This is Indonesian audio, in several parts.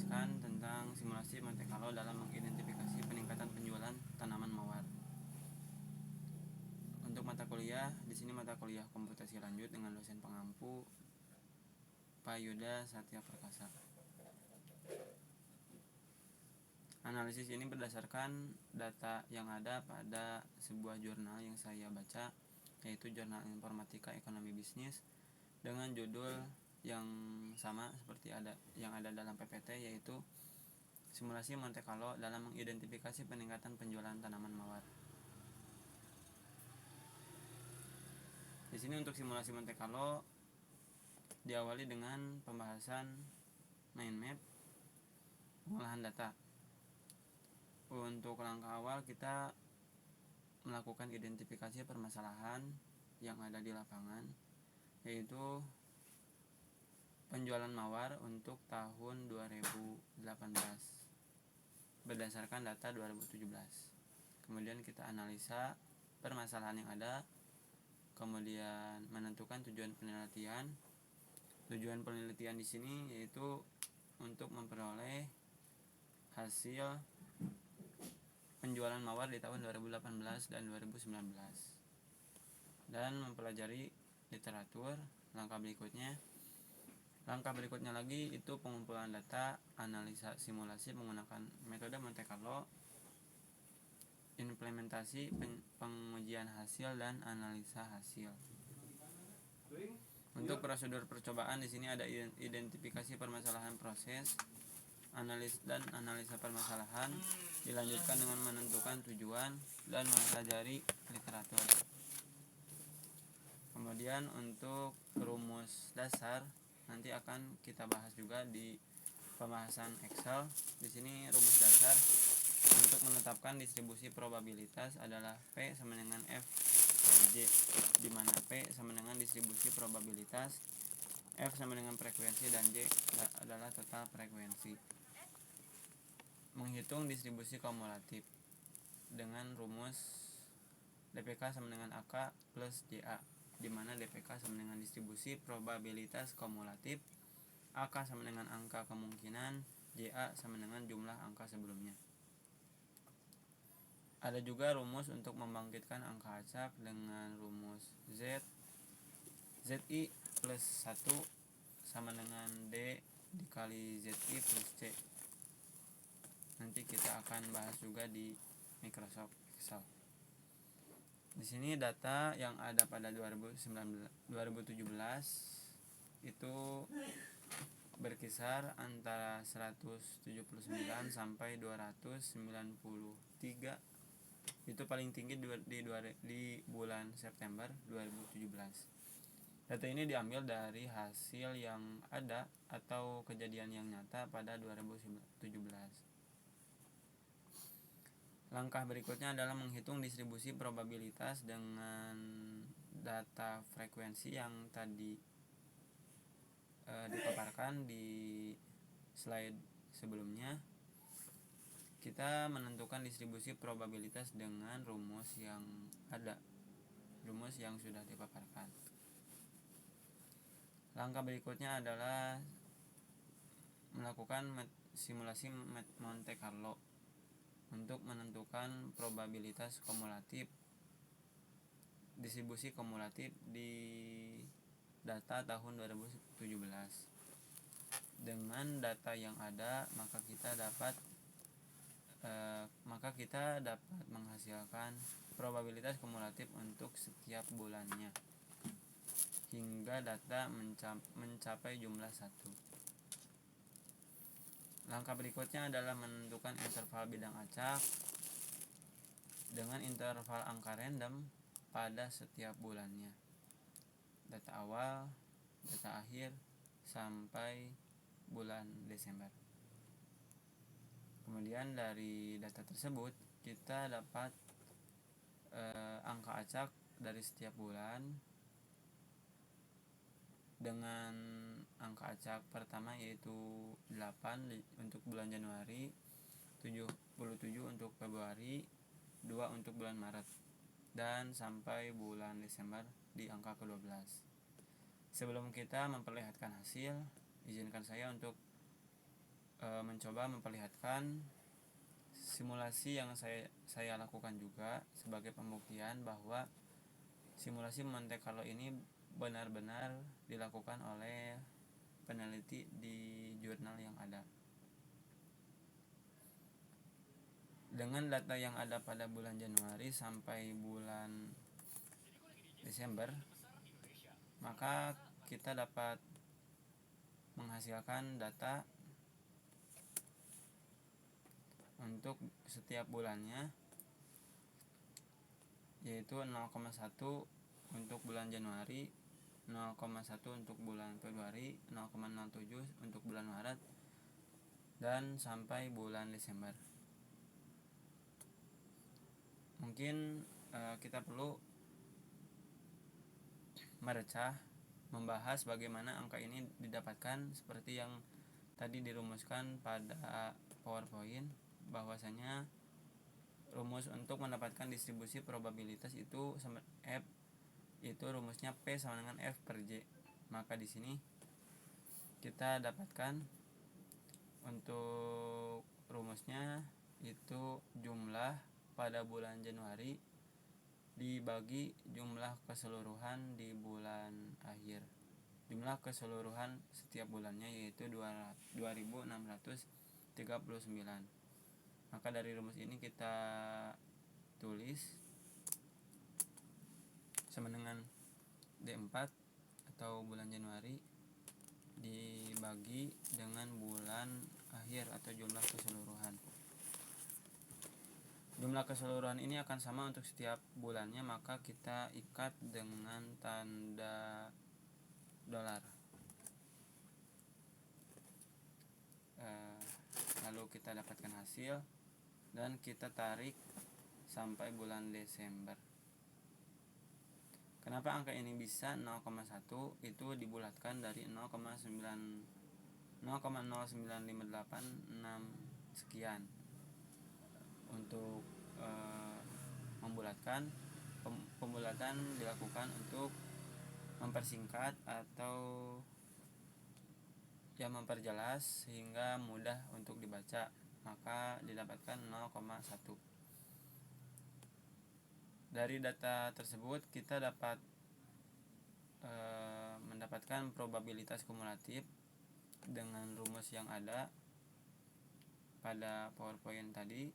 menjelaskan tentang simulasi Monte Carlo dalam mengidentifikasi peningkatan penjualan tanaman mawar. Untuk mata kuliah, di sini mata kuliah komputasi lanjut dengan dosen pengampu Pak Yuda Satya Perkasa. Analisis ini berdasarkan data yang ada pada sebuah jurnal yang saya baca, yaitu Jurnal Informatika Ekonomi Bisnis, dengan judul yang sama seperti yang ada dalam PPT, yaitu Simulasi Monte Carlo dalam mengidentifikasi peningkatan penjualan tanaman mawar. Di sini untuk simulasi Monte Carlo diawali dengan pembahasan mind map, pengolahan data. Untuk langkah awal kita melakukan identifikasi permasalahan yang ada di lapangan, yaitu penjualan mawar untuk tahun 2018 berdasarkan data 2017. Kemudian kita analisa permasalahan yang ada, kemudian menentukan tujuan penelitian. Tujuan penelitian di sini yaitu untuk memperoleh hasil penjualan mawar di tahun 2018 dan 2019 dan mempelajari literatur. Langkah berikutnya lagi itu pengumpulan data, analisa simulasi menggunakan metode Monte Carlo, implementasi, pengujian hasil, dan analisa hasil. Untuk prosedur percobaan di sini ada identifikasi permasalahan proses, analisa permasalahan, dilanjutkan dengan menentukan tujuan dan mempelajari literatur. Kemudian untuk rumus dasar nanti akan kita bahas juga di pembahasan Excel. Di sini rumus dasar untuk menetapkan distribusi probabilitas adalah P sama dengan F J, di mana P sama dengan distribusi probabilitas, F sama dengan frekuensi, dan J adalah total frekuensi. Menghitung distribusi kumulatif dengan rumus DPK sama dengan AK plus JA, di mana DPK sama dengan distribusi probabilitas kumulatif, AK sama dengan angka kemungkinan, JA sama dengan jumlah angka sebelumnya. Ada juga rumus untuk membangkitkan angka acak dengan rumus ZI plus 1 sama dengan D dikali ZI plus C. Nanti kita akan bahas juga di Microsoft Excel. Di sini data yang ada pada 2017 itu berkisar antara 179 sampai 293. Itu paling tinggi di bulan September 2017. Data ini diambil dari hasil yang ada atau kejadian yang nyata pada 2017. Langkah berikutnya adalah menghitung distribusi probabilitas dengan data frekuensi yang tadi dipaparkan di slide sebelumnya. Kita menentukan distribusi probabilitas dengan rumus yang ada, rumus yang sudah dipaparkan. Langkah berikutnya adalah melakukan simulasi Monte Carlo untuk menentukan probabilitas kumulatif, distribusi kumulatif di data tahun 2017. Dengan data yang ada, maka kita dapat menghasilkan probabilitas kumulatif untuk setiap bulannya hingga data mencapai jumlah 1. Langkah berikutnya adalah menentukan interval bidang acak dengan interval angka random pada setiap bulannya. Data awal, data akhir, sampai bulan Desember. Kemudian dari data tersebut kita dapat angka acak dari setiap bulan dengan angka acak pertama yaitu 8 untuk bulan Januari, 77 untuk Februari, 2 untuk bulan Maret, dan sampai bulan Desember di angka ke-12. Sebelum kita memperlihatkan hasil, izinkan saya untuk mencoba memperlihatkan simulasi yang saya lakukan juga sebagai pembuktian bahwa simulasi Monte Carlo ini benar-benar dilakukan oleh peneliti di jurnal yang ada. Dengan data yang ada pada bulan Januari sampai bulan Desember, maka kita dapat menghasilkan data untuk setiap bulannya, yaitu 0,1 untuk bulan Januari, 0,1 untuk bulan Februari, 0,07 untuk bulan Maret, dan sampai bulan Desember. Mungkin kita perlu merecah membahas bagaimana angka ini didapatkan seperti yang tadi dirumuskan pada PowerPoint, bahwasanya rumus untuk mendapatkan distribusi probabilitas itu F itu rumusnya P sama dengan F per J. Maka di sini kita dapatkan untuk rumusnya itu jumlah pada bulan Januari dibagi jumlah keseluruhan di bulan akhir. Jumlah keseluruhan setiap bulannya yaitu 2639. Maka dari rumus ini kita tulis sama dengan D4 atau bulan Januari dibagi dengan bulan akhir atau jumlah keseluruhan. Jumlah keseluruhan ini akan sama untuk setiap bulannya, maka kita ikat dengan tanda dolar. Lalu kita dapatkan hasil dan kita tarik sampai bulan Desember. Kenapa angka ini bisa 0,1? Itu dibulatkan dari 0,0958 sekian. Untuk membulatkan, pembulatan dilakukan untuk mempersingkat atau memperjelas sehingga mudah untuk dibaca, maka didapatkan 0,1. Dari data tersebut kita dapat mendapatkan probabilitas kumulatif dengan rumus yang ada pada PowerPoint tadi,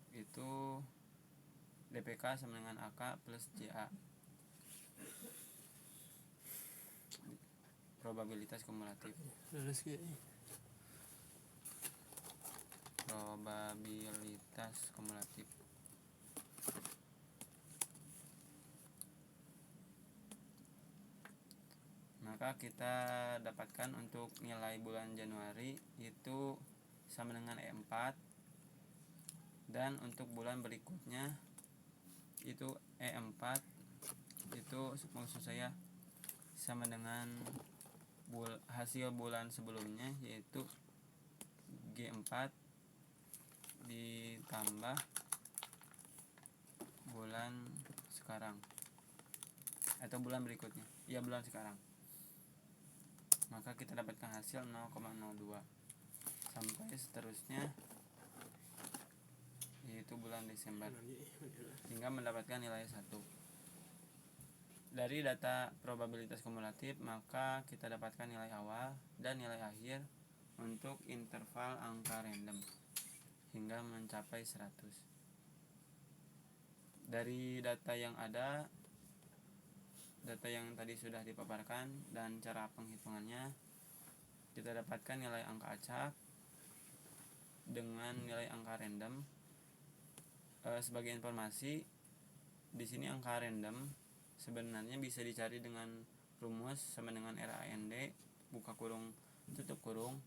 itu DPK sama dengan AK plus JA. Probabilitas kumulatif. Probabilitas kumulatif. Maka kita dapatkan untuk nilai bulan Januari itu sama dengan E4, dan untuk bulan berikutnya itu E4 itu maksud saya sama dengan hasil bulan sebelumnya, yaitu G4 ditambah bulan sekarang atau bulan berikutnya, bulan sekarang. Maka kita dapatkan hasil 0,02 sampai seterusnya, yaitu bulan Desember, hingga mendapatkan nilai 1. Dari data probabilitas kumulatif, maka kita dapatkan nilai awal dan nilai akhir untuk interval angka random hingga mencapai 100. Dari data yang ada, data yang tadi sudah dipaparkan dan cara penghitungannya, kita dapatkan nilai angka acak dengan nilai angka random. Sebagai informasi, di sini angka random sebenarnya bisa dicari dengan rumus sama dengan RAND buka kurung tutup kurung,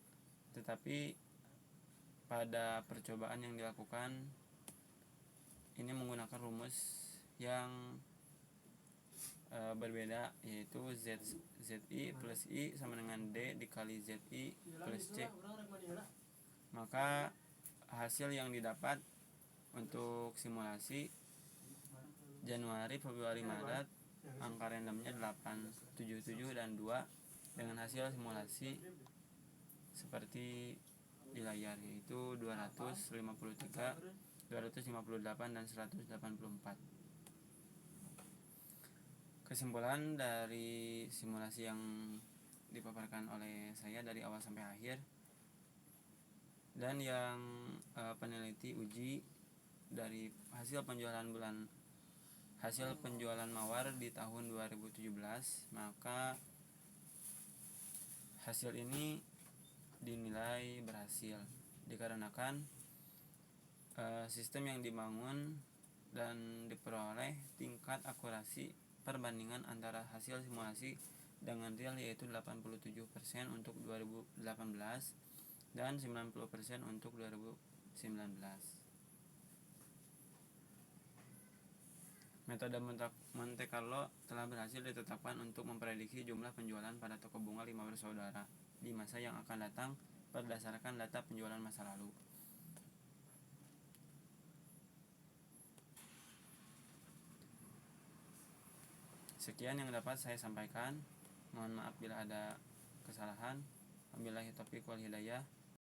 tetapi pada percobaan yang dilakukan ini menggunakan rumus yang berbeda, yaitu ZI plus I sama dengan D dikali ZI plus C. Maka hasil yang didapat untuk simulasi Januari, Februari, Maret, angka randomnya 8, 7, 7 dan 2 dengan hasil simulasi seperti di layar, yaitu 253, 258, dan 184. Kesimpulan dari simulasi yang dipaparkan oleh saya dari awal sampai akhir dan yang peneliti uji dari hasil penjualan mawar di tahun 2017, maka hasil ini dinilai berhasil dikarenakan sistem yang dibangun dan diperoleh tingkat akurasi perbandingan antara hasil simulasi dengan real, yaitu 87% untuk 2018 dan 90% untuk 2019. Metode Monte Carlo telah berhasil ditetapkan untuk memprediksi jumlah penjualan pada toko bunga 5 bersaudara di masa yang akan datang berdasarkan data penjualan masa lalu. Sekian yang dapat saya sampaikan. Mohon maaf bila ada kesalahan. Wabillahi taufiq wal hidayah.